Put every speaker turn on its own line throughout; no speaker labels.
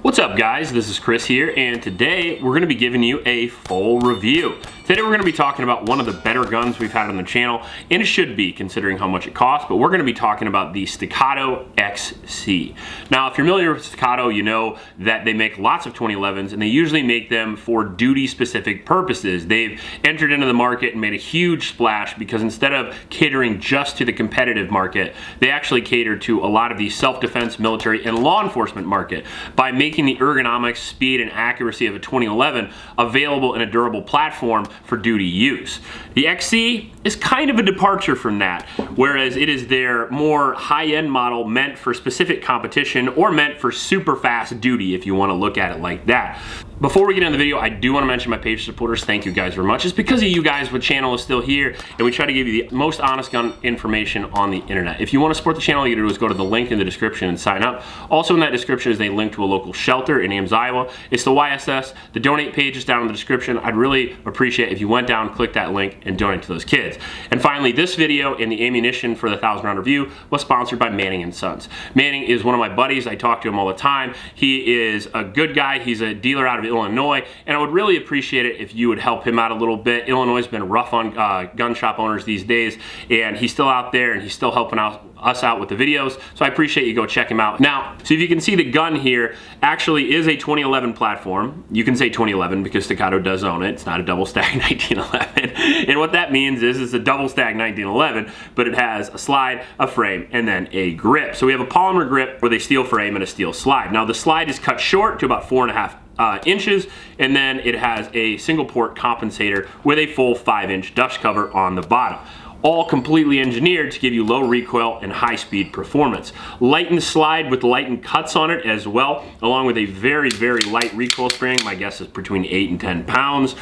What's up guys, this is Chris here, and today we're going to be giving you a full review. Today we're going to be talking about one of the better guns we've had on the channel, and it should be considering how much it costs, but we're going to be talking about the Staccato XC. Now if you're familiar with Staccato, you know that they make lots of 2011s, and they usually make them for duty specific purposes. They've entered into the market and made a huge splash because instead of catering just to the competitive market, they actually cater to a lot of the self-defense, military, and law enforcement market by making the ergonomics, speed, and accuracy of a 2011 available in a durable platform for duty use. The XC is kind of a departure from that, whereas it is their more high-end model meant for specific competition or meant for super fast duty if you want to look at it like that. Before we get into the video, I do want to mention my page supporters. Thank you guys very much. It's because of you guys the channel is still here, and we try to give you the most honest gun information on the internet. If you want to support the channel, all you gotta do is go to the link in the description and sign up. Also in that description is a link to a local shelter in Ames, Iowa. It's the YSS. The donate page is down in the description. I'd really appreciate if you went down, click that link, and donate to those kids. And finally, this video and the ammunition for the 1,000 round review was sponsored by Manning & Sons. Manning is one of my buddies. I talk to him all the time. He is a good guy. He's a dealer out of Illinois, and I would really appreciate it if you would help him out a little bit. Illinois has been rough on gun shop owners these days, and he's still out there and he's still helping us out with the videos, so I appreciate you go check him out. Now, so if you can see, the gun here actually is a 2011 platform. You can say 2011 because Staccato does own it. It's not a double stack 1911. And what that means is it's a double stack 1911, but it has a slide, a frame, and then a grip. So we have a polymer grip with a steel frame and a steel slide. Now the slide is cut short to about 4.5 inches, and then it has a single port compensator with a full 5-inch dust cover on the bottom. All completely engineered to give you low recoil and high speed performance. Lightened slide with lightened cuts on it as well, along with a very, very light recoil spring. My guess is between 8 and 10 pounds.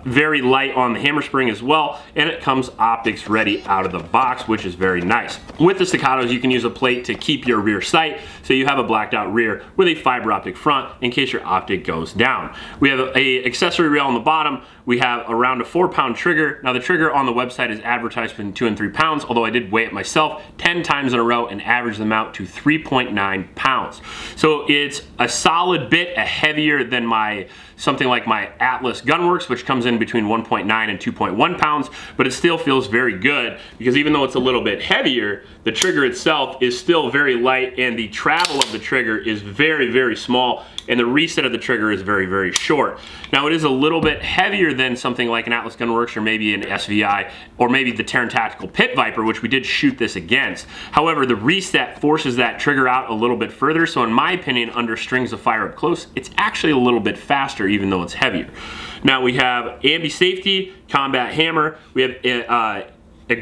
Very light on the hammer spring as well, and it comes optics ready out of the box, which is very nice. With the Staccatos, you can use a plate to keep your rear sight, so you have a blacked out rear with a fiber optic front in case your optic goes down. We have a accessory rail on the bottom. We have around a 4-pound trigger. Now the trigger on the website is advertised between 2 and 3 pounds, although I did weigh it myself 10 times in a row and averaged them out to 3.9 pounds. So it's a solid bit heavier than something like my Atlas Gunworks, which comes in between 1.9 and 2.1 pounds, but it still feels very good because even though it's a little bit heavier, the trigger itself is still very light, and the travel of the trigger is very, very small, and the reset of the trigger is very, very short. Now it is a little bit heavier than something like an Atlas Gunworks or maybe an SVI or maybe the Terran Tactical Pit Viper, which we did shoot this against. However, the reset forces that trigger out a little bit further, so in my opinion, under strings of fire up close, it's actually a little bit faster even though it's heavier. Now we have ambi safety, combat hammer. We have a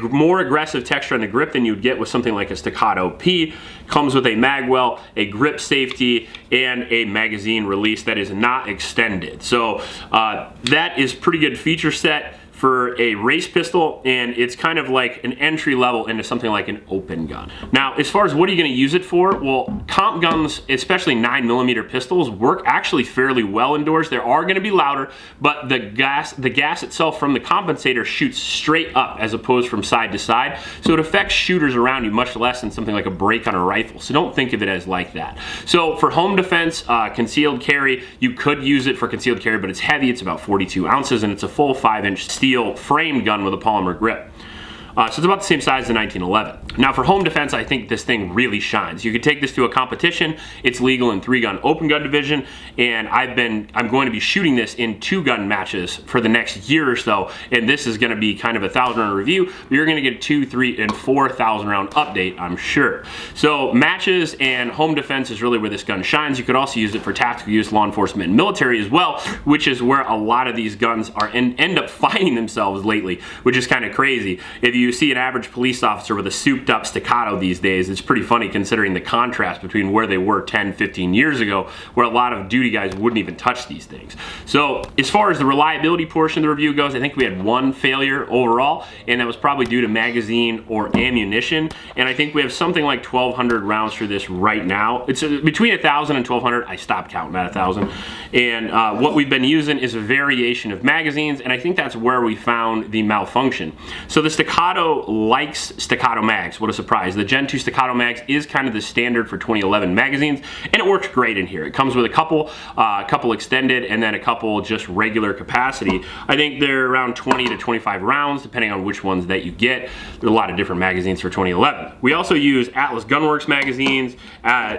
more aggressive texture on the grip than you would get with something like a Staccato P. Comes with a magwell, a grip safety, and a magazine release that is not extended. So that is pretty good feature set for a race pistol, and it's kind of like an entry level into something like an open gun. Now, as far as what are you gonna use it for? Well, comp guns, especially 9mm pistols, work actually fairly well indoors. They are gonna be louder, but the gas itself from the compensator shoots straight up as opposed from side to side, so it affects shooters around you much less than something like a break on a rifle, so don't think of it as like that. So for home defense, concealed carry, you could use it for concealed carry, but it's heavy. It's about 42 ounces, and it's a full 5-inch steel framed gun with a polymer grip. So it's about the same size as the 1911. Now for home defense, I think this thing really shines. You could take this to a competition. It's legal in 3-gun open gun division, and I'm going to be shooting this in 2-gun matches for the next year or so, and this is going to be kind of a 1,000 round review. You're going to get 2, 3, and 4,000 round update, I'm sure. So matches and home defense is really where this gun shines. You could also use it for tactical use, law enforcement, and military as well, which is where a lot of these guns are end up finding themselves lately, which is kind of crazy. If you see an average police officer with a souped up Staccato these days, it's pretty funny considering the contrast between where they were 10, 15 years ago, where a lot of duty guys wouldn't even touch these things. So as far as the reliability portion of the review goes, I think we had 1 failure overall, and that was probably due to magazine or ammunition, and I think we have something like 1,200 rounds for this right now. It's between 1,000 and 1,200. I stopped counting at 1,000, and what we've been using is a variation of magazines, and I think that's where we found the malfunction. So the Staccato Staccato likes Staccato mags. What a surprise. The Gen 2 Staccato mags is kind of the standard for 2011 magazines, and it works great in here. It comes with a couple extended and then a couple just regular capacity. I think they're around 20 to 25 rounds, depending on which ones that you get. There are a lot of different magazines for 2011. We also use Atlas Gunworks magazines,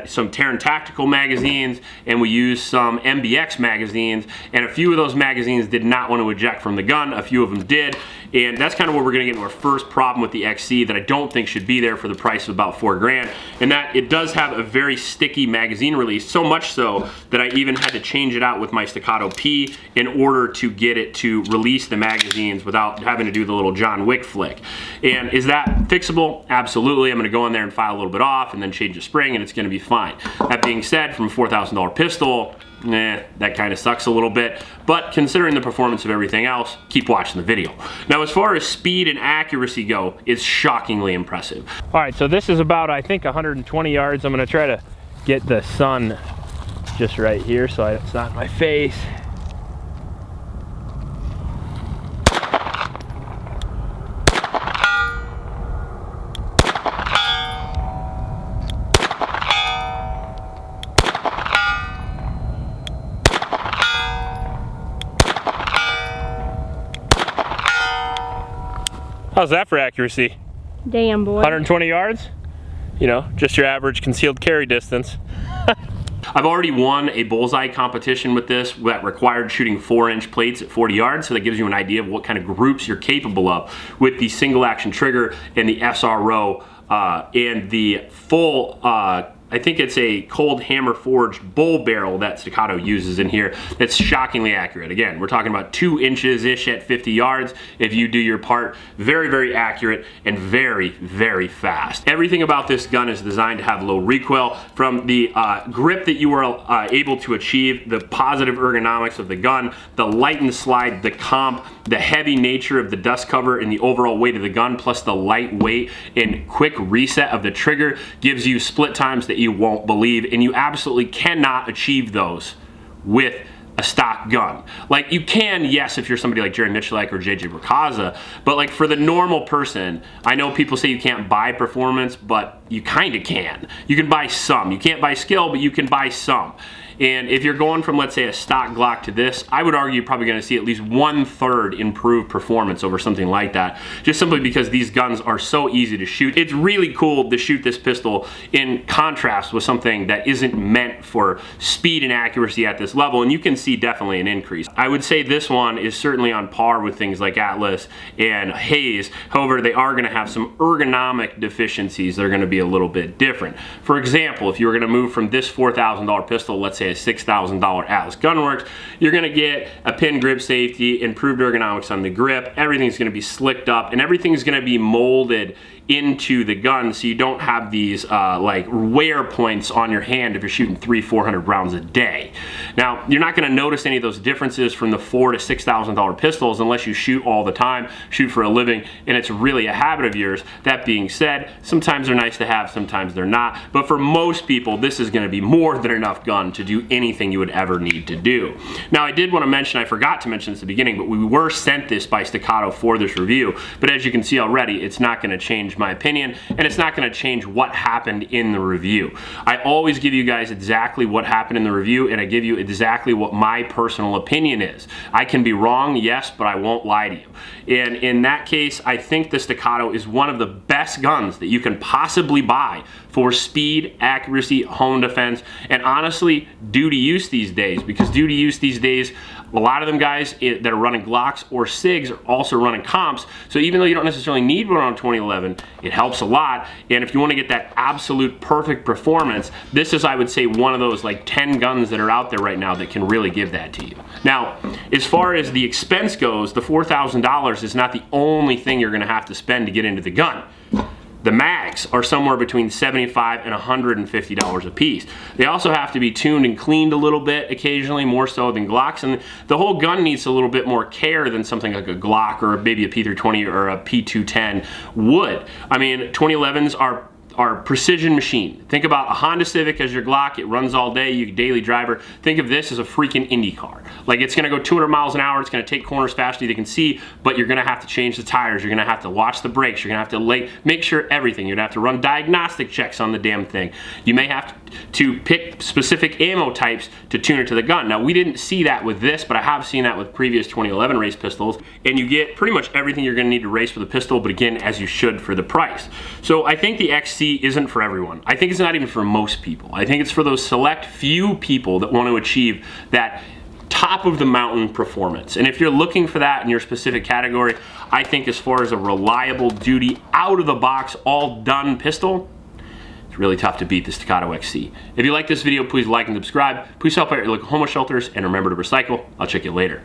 some Terran Tactical magazines, and we use some MBX magazines, and a few of those magazines did not want to eject from the gun. A few of them did, and that's kind of where we're going to get into our first problem with the XC that I don't think should be there for the price of about $4 grand, and that it does have a very sticky magazine release, so much so that I even had to change it out with my Staccato P in order to get it to release the magazines without having to do the little John Wick flick. And is that fixable? Absolutely. I'm going to go in there and file a little bit off and then change the spring, and it's going to be fine. That being said, from a $4,000 pistol, that kind of sucks a little bit, but considering the performance of everything else, keep watching the video. Now, as far as speed and accuracy go, it's shockingly impressive. All right, so this is about, I think, 120 yards. I'm gonna try to get the sun just right here so it's not in my face. How's that for accuracy?
Damn, boy.
120 yards? You know, just your average concealed carry distance. I've already won a bullseye competition with this that required shooting 4-inch plates at 40 yards, so that gives you an idea of what kind of groups you're capable of with the single action trigger and the SRO and the full I think it's a cold hammer forged bull barrel that Staccato uses in here that's shockingly accurate. Again, we're talking about 2 inches-ish at 50 yards if you do your part. Very, very accurate and very, very fast. Everything about this gun is designed to have low recoil. From the grip that you are able to achieve, the positive ergonomics of the gun, the light and slide, the comp, the heavy nature of the dust cover and the overall weight of the gun, plus the lightweight and quick reset of the trigger gives you split times that you won't believe, and you absolutely cannot achieve those with a stock gun. Like, you can, yes, if you're somebody like Jerry Michalak or JJ Racaza, but like for the normal person, I know people say you can't buy performance, but you kind of can. You can buy some. You can't buy skill, but you can buy some. And if you're going from, let's say, a stock Glock to this, I would argue you're probably going to see at least 1/3 improved performance over something like that, just simply because these guns are so easy to shoot. It's really cool to shoot this pistol in contrast with something that isn't meant for speed and accuracy at this level, and you can see definitely an increase. I would say this one is certainly on par with things like Atlas and Hayes. However, they are going to have some ergonomic deficiencies that are going to be a little bit different. For example, if you were going to move from this $4,000 pistol, let's say a $6,000 Atlas Gunworks, you're going to get a pin grip safety, improved ergonomics on the grip, everything's going to be slicked up, and everything's going to be molded into the gun so you don't have these like wear points on your hand if you're shooting 300-400 rounds a day. Now, you're not going to notice any of those differences from the $4,000 to $6,000 pistols unless you shoot all the time, shoot for a living, and it's really a habit of yours. That being said, sometimes they're nice to have, sometimes they're not, but for most people, this is going to be more than enough gun to do anything you would ever need to do. Now, I did want to mention, I forgot to mention this at the beginning, but we were sent this by Staccato for this review, but as you can see already, it's not going to change my opinion, and it's not going to change what happened in the review. I always give you guys exactly what happened in the review, and I give you exactly what my personal opinion is. I can be wrong, yes, but I won't lie to you. And in that case, I think the Staccato is one of the best guns that you can possibly buy for speed, accuracy, home defense, and honestly, duty use these days, because duty use these days, a lot of them guys that are running Glocks or SIGs are also running comps, so even though you don't necessarily need one on 2011, it helps a lot, and if you want to get that absolute perfect performance, this is, I would say, one of those like 10 guns that are out there right now that can really give that to you. Now, as far as the expense goes, the $4,000 is not the only thing you're going to have to spend to get into the gun. The mags are somewhere between $75 and $150 a piece. They also have to be tuned and cleaned a little bit occasionally, more so than Glocks, and the whole gun needs a little bit more care than something like a Glock or maybe a P320 or a P210 would. I mean, 2011s are our precision machine. Think about a Honda Civic as your Glock. It runs all day, you daily driver. Think of this as a freaking Indy car. Like, it's gonna go 200 miles an hour, it's gonna take corners faster than you can see, but you're gonna have to change the tires, you're gonna have to watch the brakes, you're gonna have to make sure everything, you're gonna have to run diagnostic checks on the damn thing. You may have to pick specific ammo types to tune it to the gun. Now, we didn't see that with this, but I have seen that with previous 2011 race pistols, and you get pretty much everything you're gonna need to race with a pistol, but again, as you should for the price. So I think the XC isn't for everyone. I think it's not even for most people. I think it's for those select few people that want to achieve that top of the mountain performance. And if you're looking for that in your specific category, I think as far as a reliable duty, out of the box, all done pistol, it's really tough to beat the Staccato XC. If you like this video, please like and subscribe. Please help out your local homeless shelters, and remember to recycle. I'll check you later.